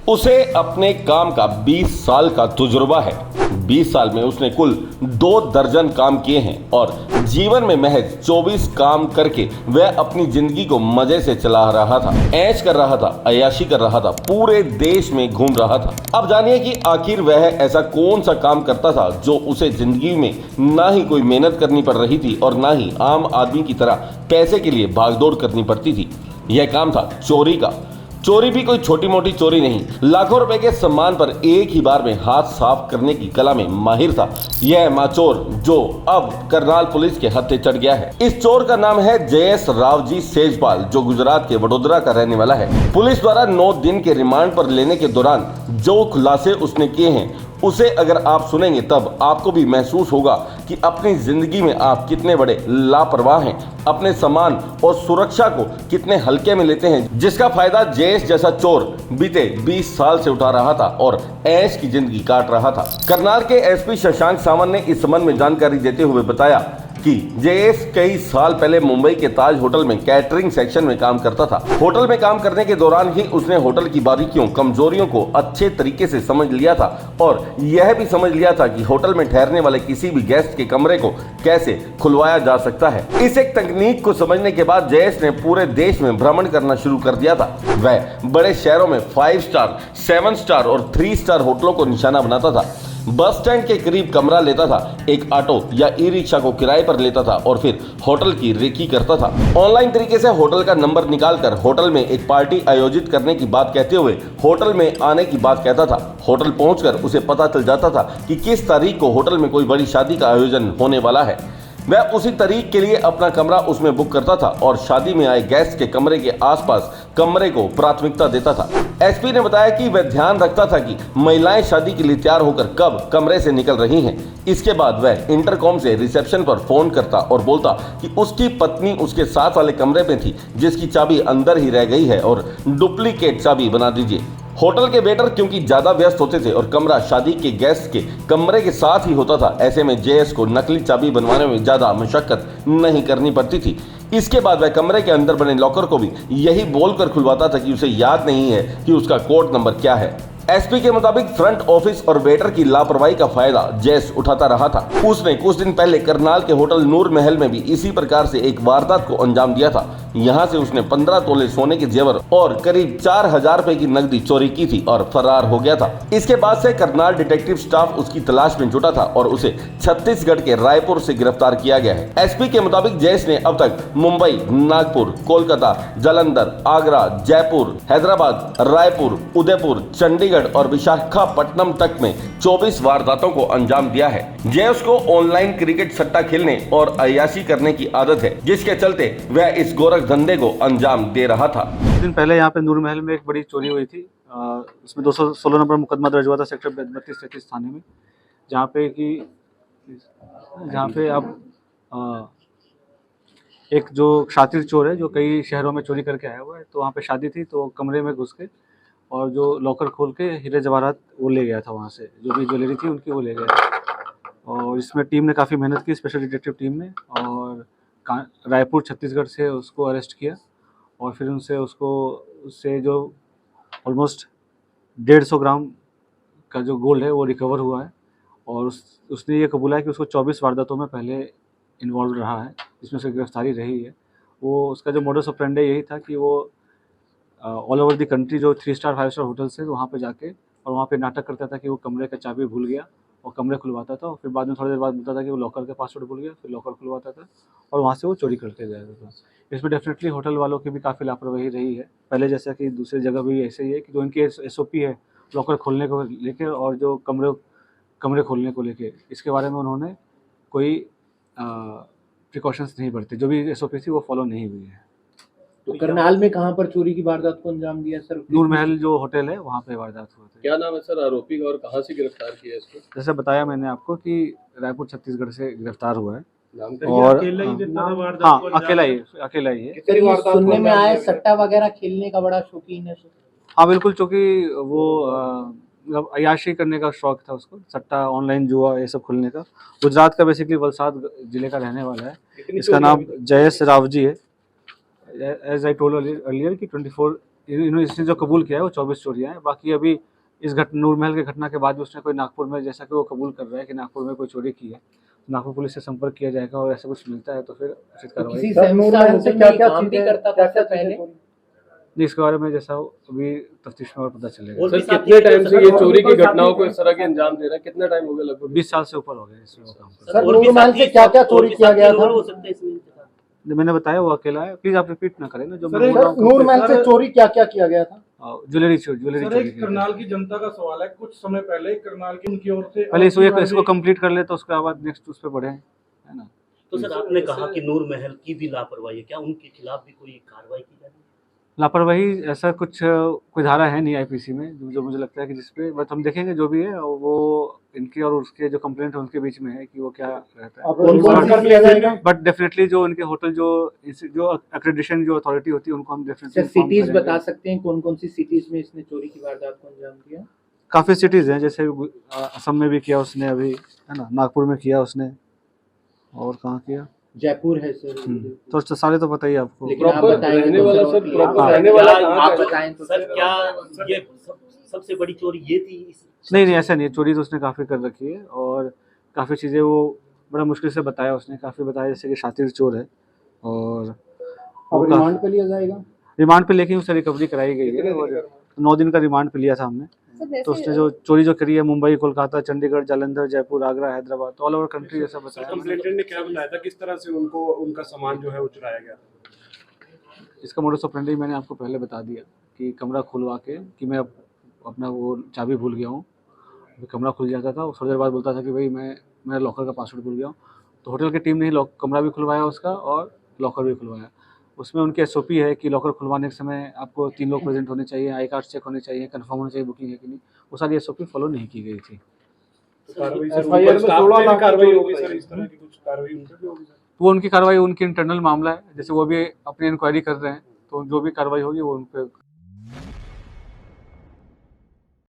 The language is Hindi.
उसे अपने काम का 20 साल का तजुर्बा है। 20 साल में उसने कुल 2 दर्जन काम किए हैं और जीवन में महज 24 काम करके वह अपनी जिंदगी को मजे से चला रहा था, ऐश कर रहा था, अय्याशी कर रहा था, पूरे देश में घूम रहा था। अब जानिए कि आखिर वह ऐसा कौन सा काम करता था जो उसे जिंदगी में ना ही कोई मेहनत करनी पड़ रही थी और ना ही आम आदमी की तरह पैसे के लिए भागदौड़ करनी पड़ती थी। यह काम था चोरी का। चोरी भी कोई छोटी मोटी चोरी नहीं, लाखों रुपए के सामान पर एक ही बार में हाथ साफ करने की कला में माहिर था यह माचोर, जो अब करनाल पुलिस के हत्थे चढ़ गया है। इस चोर का नाम है जयेश रावजी सेजपाल, जो गुजरात के वडोदरा का रहने वाला है। पुलिस द्वारा 9 दिन के रिमांड पर लेने के दौरान जो खुलासे उसने किए हैं उसे अगर आप सुनेंगे तब आपको भी महसूस होगा कि अपनी जिंदगी में आप कितने बड़े लापरवाह हैं, अपने सामान और सुरक्षा को कितने हल्के में लेते हैं, जिसका फायदा जयेश जैसा चोर बीते 20 साल से उठा रहा था और ऐश की जिंदगी काट रहा था। करनाल के एसपी शशांक सावंत ने इस संबंध में जानकारी देते हुए बताया कि जयेश कई साल पहले मुंबई के ताज होटल में कैटरिंग सेक्शन में काम करता था। होटल में काम करने के दौरान ही उसने होटल की बारीकियों, कमजोरियों को अच्छे तरीके से समझ लिया था और यह भी समझ लिया था कि होटल में ठहरने वाले किसी भी गेस्ट के कमरे को कैसे खुलवाया जा सकता है। इस एक तकनीक को समझने के बाद जयेश ने पूरे देश में भ्रमण करना शुरू कर दिया था। वह बड़े शहरों में 5 स्टार, 7 स्टार और 3 स्टार होटलों को निशाना बनाता था। बस स्टैंड के करीब कमरा लेता था, एक ऑटो या ई रिक्शा को किराए पर लेता था और फिर होटल की रेकी करता था। ऑनलाइन तरीके से होटल का नंबर निकालकर होटल में एक पार्टी आयोजित करने की बात कहते हुए होटल में आने की बात कहता था। होटल पहुंचकर उसे पता चल जाता था कि किस तारीख को होटल में कोई बड़ी शादी का आयोजन होने वाला है। वह उसी तारीख के लिए अपना कमरा उसमें बुक करता था और शादी में आए गेस्ट के कमरे के आसपास कमरे को प्राथमिकता देता था। एसपी ने बताया कि वह ध्यान रखता था कि महिलाएं शादी के लिए तैयार होकर कब कमरे से निकल रही हैं। इसके बाद वह इंटरकॉम से रिसेप्शन पर फोन करता और बोलता कि उसकी पत्नी उसके साथ वाले कमरे में थी, जिसकी चाबी अंदर ही रह गई है और डुप्लीकेट चाबी बना दीजिए। होटल के वेटर क्योंकि ज्यादा व्यस्त होते थे और कमरा शादी के गेस्ट के कमरे के साथ ही होता था, ऐसे में जेएस को नकली चाबी बनवाने में ज्यादा मशक्कत नहीं करनी पड़ती थी। इसके बाद वह कमरे के अंदर बने लॉकर को भी यही बोलकर खुलवाता था कि उसे याद नहीं है कि उसका कोड नंबर क्या है। एसपी के मुताबिक फ्रंट ऑफिस और वेटर की लापरवाही का फायदा जैस उठाता रहा था। उसने कुछ दिन पहले करनाल के होटल नूर महल में भी इसी प्रकार से एक वारदात को अंजाम दिया था। यहाँ से उसने 15 तोले सोने के जेवर और करीब 4000 रुपए की नकदी चोरी की थी और फरार हो गया था। इसके बाद से करनाल डिटेक्टिव स्टाफ उसकी तलाश में जुटा था और उसे छत्तीसगढ़ के रायपुर से गिरफ्तार किया गया है। एसपी के मुताबिक जैस ने अब तक मुंबई, नागपुर, कोलकाता, जालंधर, आगरा, जयपुर, हैदराबाद, रायपुर, उदयपुर, चंडीगढ़ और विशाखापट्टनम तक में 24 वारदातों को अंजाम दिया है। जयस को ऑनलाइन क्रिकेट सट्टा खेलने और अय्याशी करने की आदत है, जिसके चलते वह इस गोरख धंधे को अंजाम दे रहा था। कुछ दिन पहले यहाँ पे नूर महल में एक बड़ी चोरी हुई थी। इसमें 216 नंबर मुकदमा दर्ज हुआ था सेक्टर 32-33 थाने में, जहाँ पे अब एक जो शातिर चोर है जो कई शहरों में चोरी करके आया हुआ है, तो वहाँ पे शादी थी तो कमरे में घुस के और जो लॉकर खोल के हीरे जवाहरात वो ले गया था। वहाँ से जो भी ज्वेलरी थी उनकी वो ले गया। और इसमें टीम ने काफ़ी मेहनत की, स्पेशल डिटेक्टिव टीम ने, और रायपुर छत्तीसगढ़ से उसको अरेस्ट किया और फिर उससे जो ऑलमोस्ट 150 ग्राम का जो गोल्ड है वो रिकवर हुआ है। और उसने ये कबूला है कि उसको 24 वारदातों में पहले इन्वॉल्व रहा है, जिसमें से गिरफ्तारी रही है। वो उसका जो मोडस ऑपरेंडी यही था कि वो ऑल ओवर द कंट्री जो 3 स्टार 5 स्टार होटल से वहाँ पे जाके और वहाँ पे नाटक करता था कि वो कमरे का चाबी भूल गया और कमरे खुलवाता था, और फिर बाद में थोड़ी देर बाद बोलता था कि वो लॉकर का पासवर्ड भूल गया, फिर लॉकर खुलवाता था और वहाँ से वो चोरी करते जाता था। इसमें डेफिनेटली होटल वालों की भी काफ़ी लापरवाही रही है। पहले जैसा कि दूसरी जगह भी ऐसे ही है कि जो इनकी SOP है लॉकर खोलने को लेकर और जो कमरे खोलने को लेके, इसके बारे में उन्होंने कोई प्रिकॉशंस नहीं बरते। जो भी SOP थी वो फॉलो नहीं हुई है। तो करनाल में कहाँ पर चोरी की वारदात को अंजाम दिया सर? नूर महल जो होटल है वहाँ पे वारदात हुआ था। क्या नाम है सर आरोपी का और कहाँ से गिरफ्तार किया इसको? जैसे बताया मैंने आपको कि रायपुर छत्तीसगढ़ से गिरफ्तार हुआ है। नाम और अकेला ही है। सुनने में आया सट्टा वगैरह खेलने का बड़ा शौकीन है। हाँ बिल्कुल, चूँकि वो मतलब अय्याशी करने का शौक था उसको, सट्टा, ऑनलाइन जुआ, ये सब खुलने का। गुजरात का बेसिकली वलसाड जिले का रहने वाला है। इसका नाम जयेश रावजी है। एज आई टोल्ड अर्लियर कि 24 इन्होंने इसने जो कबूल किया है वो 24 चोरियाँ हैं। बाकी अभी इस नूर महल की घटना के बाद भी उसने कोई नागपुर में, जैसा कि वो कबूल कर रहा है कि नागपुर में कोई चोरी की है, नागपुर पुलिस से संपर्क किया जाएगा और ऐसा कुछ मिलता है तो फिर उचित कार्रवाई किसी की नूर महल से क्या क्या चीजें करता था पहले? जाएगी। इसके बारे में जैसा अभी तफ्तीश में और पता चलेगा। सर कितने टाइम से ये चोरी की घटनाओं को इस तरह के अंजाम दे रहा है, कितना टाइम हो गया लगभग? 20 साल से ऊपर हो गए इसमें वो काम करते। सर नूर महल से क्या क्या चोरी किया गया था? जो मैंने बताया वो अकेला है, प्लीज आप रिपीट ना करें ना जो सर नूर महल से चोरी क्या क्या किया गया था? ज्वेलरी सर चोरी एक करनाल की जनता का सवाल है, कुछ समय पहले करनाल की उनकी ओर से पहले इसको कंप्लीट कर ले तो उसके बाद नेक्स्ट उस पर बढ़े, है ना। तो सर आपने कहा कि नूर महल की भी लापरवाही है, क्या उनके खिलाफ भी कोई कार्रवाई की जाएगी? लापरवाही ऐसा कुछ कोई धारा है नहीं आईपीसी में जो मुझे लगता है कि जिसपे बट हम देखेंगे जो भी है वो इनकी और उसके जो कंप्लेंट है उनके बीच में है कि वो क्या रहता अब कौन कर लिया जाएगा? बट डेफिनेटली जो उनके होटल जो एक्रेडिशन जो अथॉरिटी होती है उनको हम डेफिनेटली सिटीज बता सकते हैं कौन कौन सी सिटीज में इसने चोरी की वारदात को अंजाम दिया? काफ़ी सिटीज़ हैं, जैसे असम में भी किया उसने अभी, है ना, नागपुर में किया उसने, और कहाँ किया, जयपुर है सर। तो सारे तो पता ही है आपको। लेकिन आप प्रॉपर बताएंगे रहने तो वाला सर सर, और प्रॉपर हाँ, रहने वाला क्या कहाँ आप का है? बताएं तो सर क्या ये सबसे बड़ी चोरी ये थी? नहीं ऐसा नहीं है, चोरी तो उसने काफ़ी कर रखी है और काफ़ी चीज़ें वो बड़ा मुश्किल से बताया उसने, काफ़ी बताया, जैसे कि शातिर चोर है और अब रिमांड पे लिया जाएगा। रिमांड पे लेके उसे रिकवरी कराई गई है और 9 दिन का रिमांड पे लिया था हमने। तो उसने जो चोरी जो करी है Mumbai, Kolkata, Chandigarh, Jalandhar, Jaipur, Agra, Hyderabad, all over country जैसा बताया। कंप्लेंटेंट ने क्या बताया था, किस तरह से उनको उनका सामान जो है वो चुराया गया था? इसका मोडस ऑपरेंडी मैंने आपको पहले बता दिया कि कमरा खुलवा के कि मैं अपना वो चाबी भूल गया हूँ, कमरा खुल जाता था, थोड़ी देर बाद बोलता था कि भाई मैं मेरा लॉकर का पासवर्ड भूल गया हूँ, तो होटल की टीम ने ही कमरा भी खुलवाया उसका और लॉकर भी खुलवाया। उसमें उनकी एसओपी है कि लॉकर खुलवाने के समय आपको 3 लोग प्रेजेंट होने चाहिए, आई कार्ड चेक होने चाहिए, कंफर्म होना चाहिए बुकिंग है कि नहीं, वो सारी एसओपी फॉलो नहीं की गई थी। एफआईआर में 16 लाख कार्रवाई होगी सर, इस तरह की कुछ कार्रवाई उन पर भी होगी सर? वो उनकी कार्रवाई उनकी इंटरनल मामला है, जैसे वो भी अपनी इंक्वायरी कर रहे हैं, तो जो भी कार्रवाई होगी वो उन पर